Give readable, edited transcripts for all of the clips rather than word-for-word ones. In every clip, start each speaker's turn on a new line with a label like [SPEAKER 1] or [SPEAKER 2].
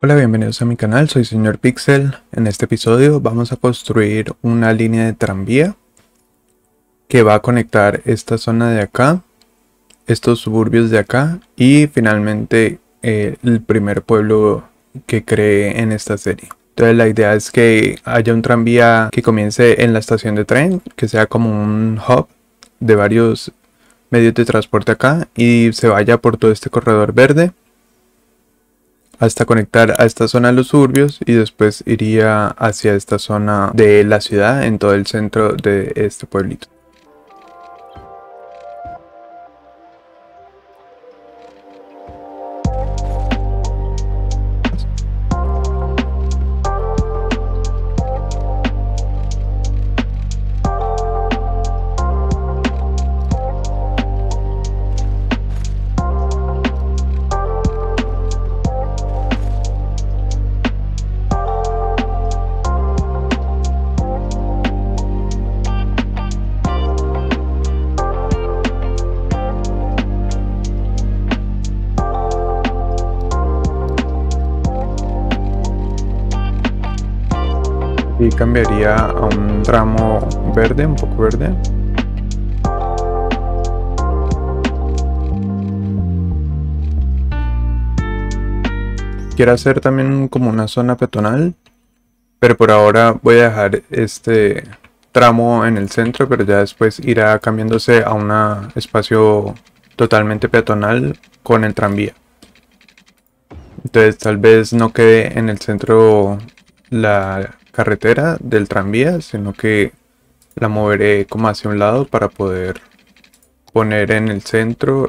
[SPEAKER 1] Hola, bienvenidos a mi canal, soy Señor Pixel. En este episodio vamos a construir una línea de tranvía que va a conectar esta zona de acá, estos suburbios de acá y finalmente el primer pueblo que cree en esta serie. Entonces la idea es que haya un tranvía que comience en la estación de tren, que sea como un hub de varios medios de transporte acá y se vaya por todo este corredor verde hasta conectar a esta zona de los suburbios y después iría hacia esta zona de la ciudad en todo el centro de este pueblito. Y cambiaría a un tramo verde, un poco verde. Quiero hacer también como una zona peatonal, pero por ahora voy a dejar este tramo en el centro, pero ya después irá cambiándose a un espacio totalmente peatonal con el tranvía. Entonces tal vez no quede en el centro la carretera del tranvía, sino que la moveré como hacia un lado para poder poner en el centro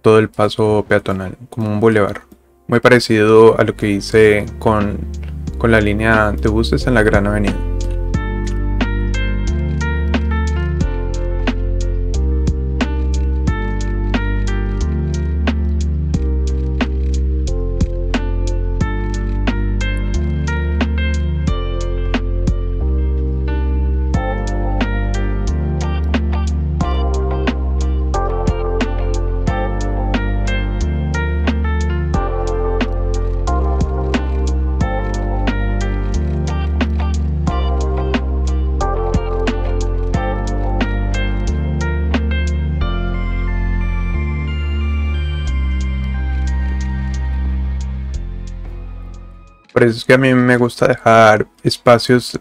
[SPEAKER 1] todo el paso peatonal, como un bulevar. Muy parecido a lo que hice con la línea de buses en la Gran Avenida. Por eso es que a mí me gusta dejar espacios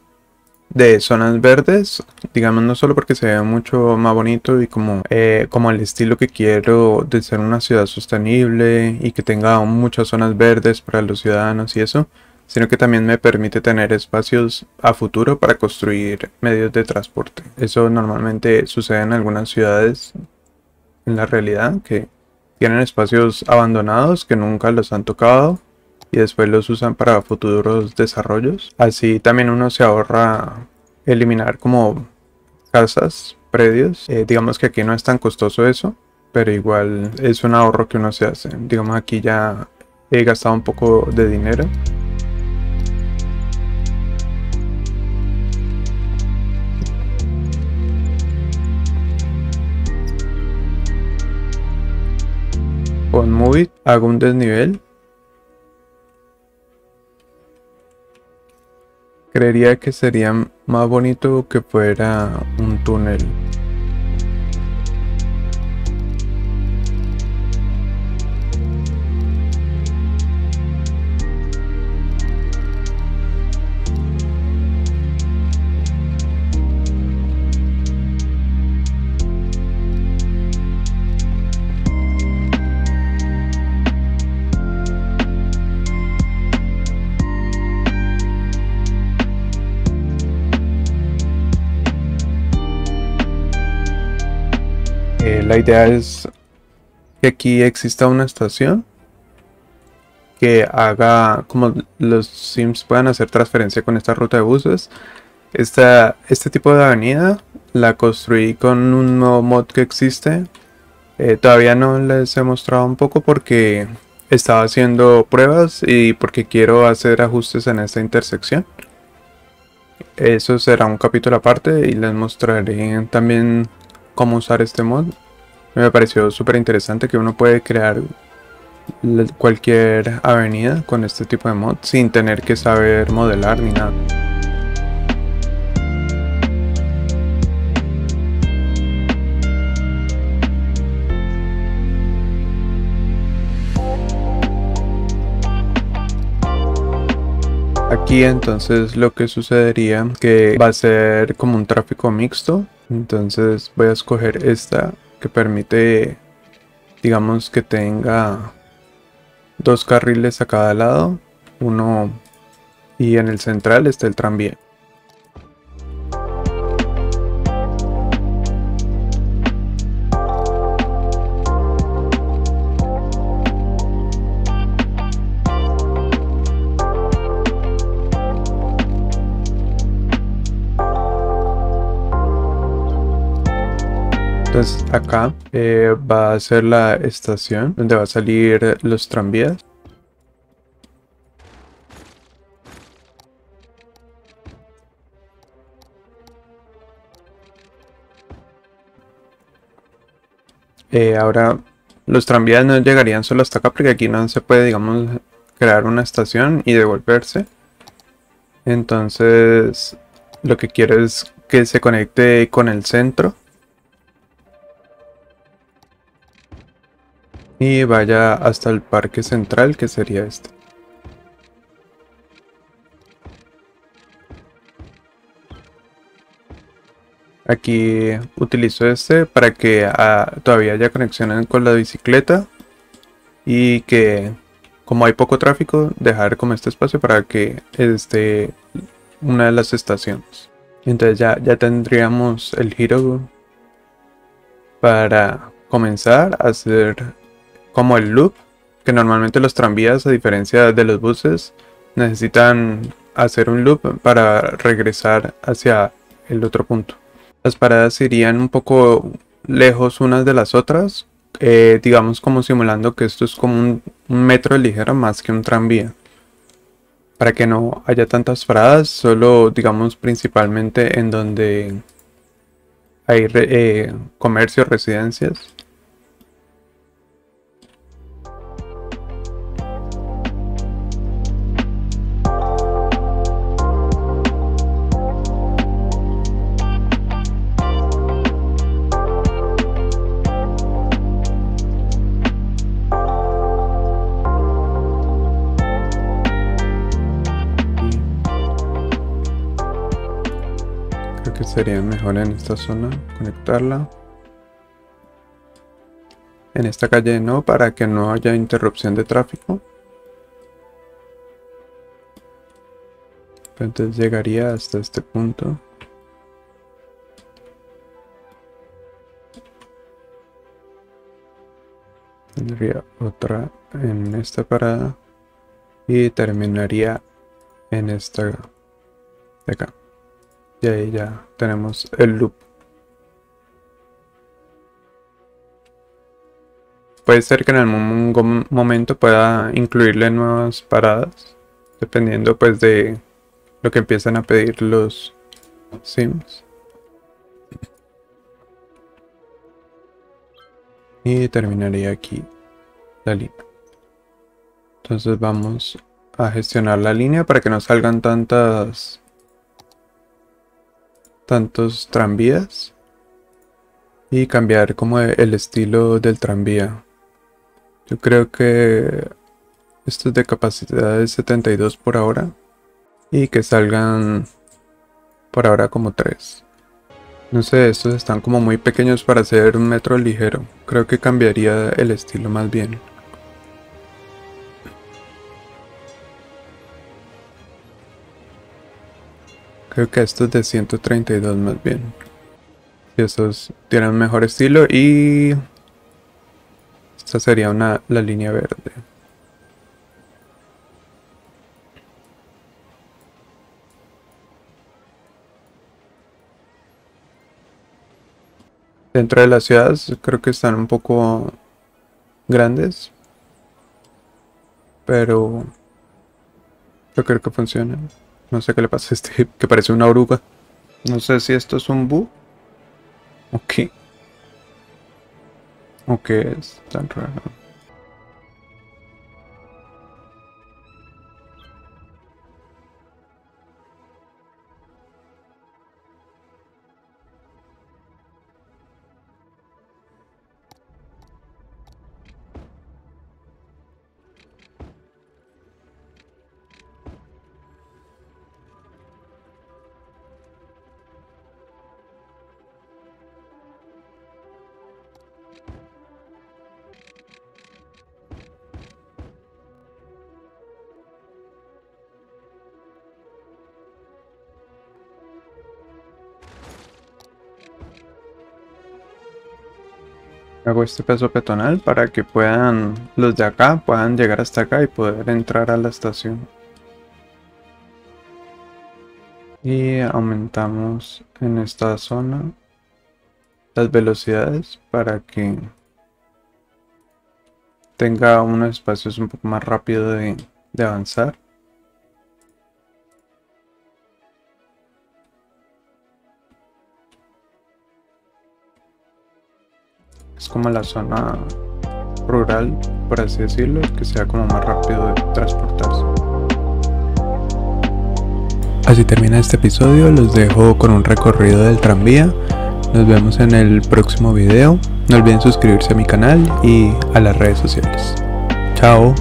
[SPEAKER 1] de zonas verdes, digamos, no solo porque se vea mucho más bonito y como el estilo que quiero de ser una ciudad sostenible y que tenga muchas zonas verdes para los ciudadanos y eso, sino que también me permite tener espacios a futuro para construir medios de transporte. Eso normalmente sucede en algunas ciudades en la realidad, que tienen espacios abandonados que nunca los han tocado y después los usan para futuros desarrollos. Así también uno se ahorra eliminar como casas, predios. Digamos que aquí no es tan costoso eso, pero igual es un ahorro que uno se hace. Digamos, aquí ya he gastado un poco de dinero. Con Movit hago un desnivel. Creería que sería más bonito que fuera un túnel. La idea es que aquí exista una estación que haga como los Sims puedan hacer transferencia con esta ruta de buses. Este tipo de avenida la construí con un nuevo mod que existe. Todavía no les he mostrado un poco porque estaba haciendo pruebas y porque quiero hacer ajustes en esta intersección. Eso será un capítulo aparte y les mostraré también cómo usar este mod. Me pareció súper interesante que uno puede crear cualquier avenida con este tipo de mod sin tener que saber modelar ni nada. Aquí entonces lo que sucedería que va a ser como un tráfico mixto. Entonces voy a escoger esta que permite, digamos, que tenga 2 carriles a cada lado, uno, y en el central está el tranvía. Entonces acá va a ser la estación donde va a salir los tranvías. Ahora los tranvías no llegarían solo hasta acá porque aquí no se puede, digamos, crear una estación y devolverse. Entonces lo que quiero es que se conecte con el centro y vaya hasta el parque central, que sería este. Aquí utilizo este para que todavía haya conexiones con la bicicleta y que, como hay poco tráfico, dejar como este espacio para que esté una de las estaciones. Entonces ya tendríamos el giro para comenzar a hacer como el loop, que normalmente los tranvías, a diferencia de los buses, necesitan hacer un loop para regresar hacia el otro punto. Las paradas irían un poco lejos unas de las otras, digamos como simulando que esto es como un metro ligero más que un tranvía. Para que no haya tantas paradas, solo digamos principalmente en donde hay comercios, residencias. Creo que sería mejor en esta zona conectarla. En esta calle no, para que no haya interrupción de tráfico. Entonces llegaría hasta este punto. Tendría otra en esta parada y terminaría en esta de acá. Y ahí ya tenemos el loop. Puede ser que en algún momento pueda incluirle nuevas paradas, dependiendo pues de lo que empiezan a pedir los sims. Y terminaría aquí la línea. Entonces vamos a gestionar la línea para que no salgan tantos tranvías y cambiar como el estilo del tranvía. Yo creo que esto es de capacidad de 72 por ahora y que salgan por ahora como 3. No sé, estos están como muy pequeños para hacer un metro ligero. Creo que cambiaría el estilo más bien. Creo que estos de 132 más bien. Y estos tienen un mejor estilo y esta sería la línea verde. Dentro de las ciudades creo que están un poco grandes, pero yo creo que funciona. No sé qué le pasa a este que parece una oruga. No sé si esto es un bug o qué. O qué es tan raro. Hago este paso peatonal para que los de acá puedan llegar hasta acá y poder entrar a la estación. Y aumentamos en esta zona las velocidades para que tenga unos espacios un poco más rápido de avanzar. Es como la zona rural, por así decirlo, que sea como más rápido de transportarse. Así termina este episodio, los dejo con un recorrido del tranvía. Nos vemos en el próximo video. No olviden suscribirse a mi canal y a las redes sociales. Chao.